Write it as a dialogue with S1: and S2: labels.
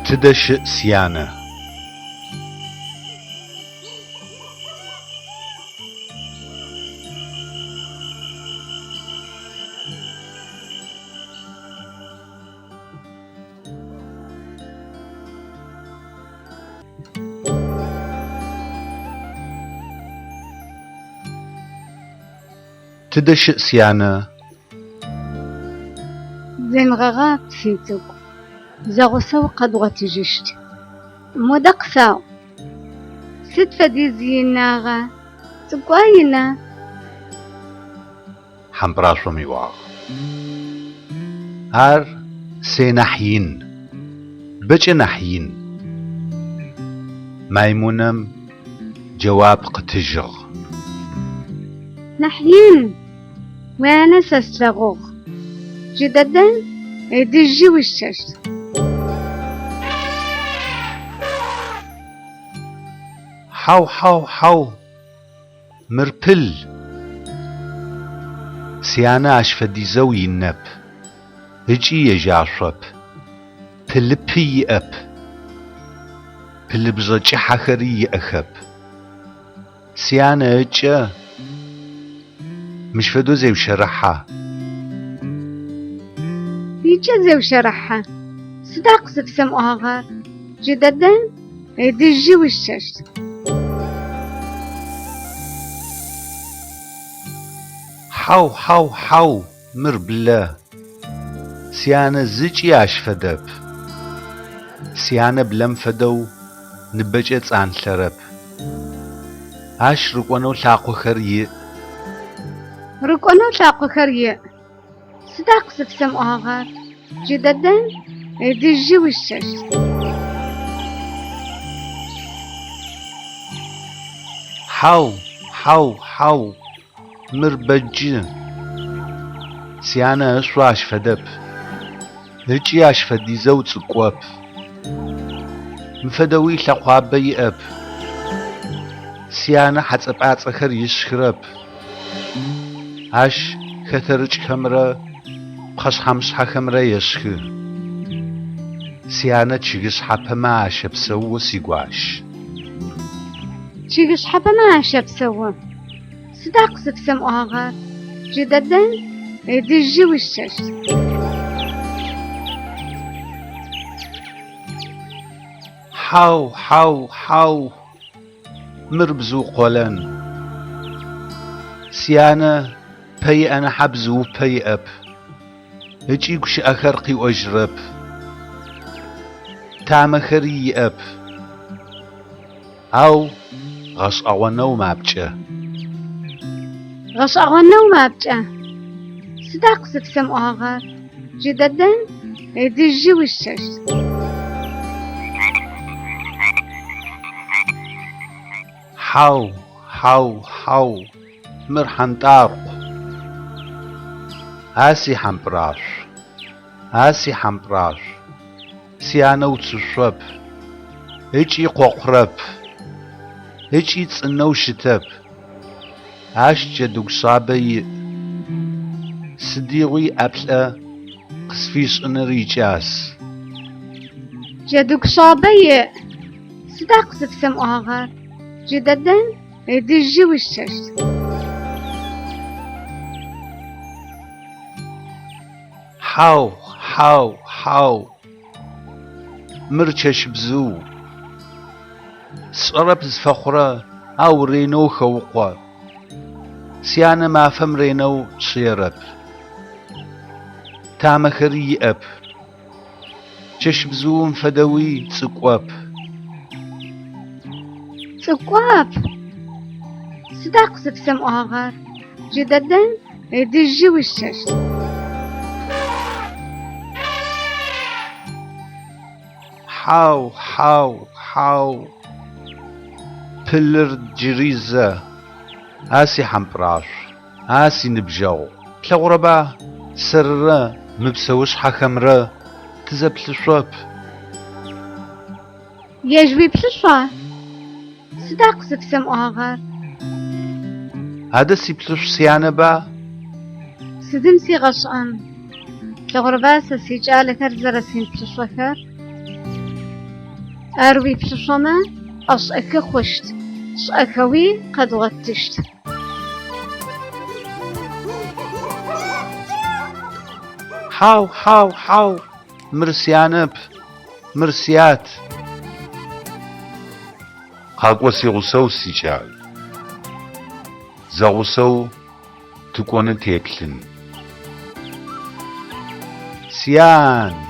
S1: تدش سيانة تدش سيانة
S2: زين غغات فيتك زغسو قد غتجشت مدقسا ست فدي زيناغا تقوينا
S1: حمبراش وميواغ هار سينحين بج نحين ميمونم جواب قتجغ
S2: نحين وانا سسلغوغ جددا دجي وشش
S1: حو مربل سيانا اشفدي زوي النب هجي يجاشب بلبي اب بلبزج حخري اخب سيانا اجا مش فدو زي وشرحها
S2: يجا زي وشرحها صداق سفسم اغار جددا دجي وشش
S1: حو مر بالله سيانا زيج اشفدب سيانا بلم فدو نبجت عن ثرب اش رقونو لاقو خريه
S2: ركونو لاقو خريه صداق سفسم اغار جددا دجي وشش
S1: حو مر بجي سيانا اسوا اشفدب هجي اشفدي زو تقوب مفدوي لقوابي اب سيانا حتصبعات اخر يشخرب اش خطرج خمره بخش خمس حخمره يشخر سيانا تشيغس حبما شبسو سيقواش
S2: تشيغش حبا ما عشب سوا صداق سفسم اغار جددا دجي وشش
S1: حو مربزو قولن سيانا بي انا حبزو بي اب هجي كش اخرقي واجرب تامخري اب او غش اغوانو مابجه
S2: غش اغنو مابجه صداق سفسم اغار جددا دجي وشش
S1: حو مرحن طارق اسي حمبراش سيانا وتشرب هجي ققرب هجي تصنو شتب اش جدوك صابي صديقي ابلا قسفيش انريجاس
S2: جدوك صابي صداق سفسم اغار جددا دجي وشش
S1: حو مرچش بزو صرب زفخرة او رينو خوقا سيانا ما فم رينو شيرب تامخري اب چش بزو فدوي تسقوب
S2: صداق سفسم اغار جددا دجي وشش
S1: حو بلر جريزة اسي حمبراش اسي نبجو تلغربا سر مبسوش حكمرة تزبل شوب
S2: يجوي بلشوا صداق سفسم اغار
S1: هذا سي بلش سيانة با
S2: سدمسي غشان لغرباسة سيجالة كرزرة سين بشوكر أروي بشوشما أش أكا خشت ش أكاوي قد غتشت
S1: حاو حاو حاو مرسيانب مرسيات
S3: قاقوسي غسو سيجال زغسو تكون تيبلن
S1: سيان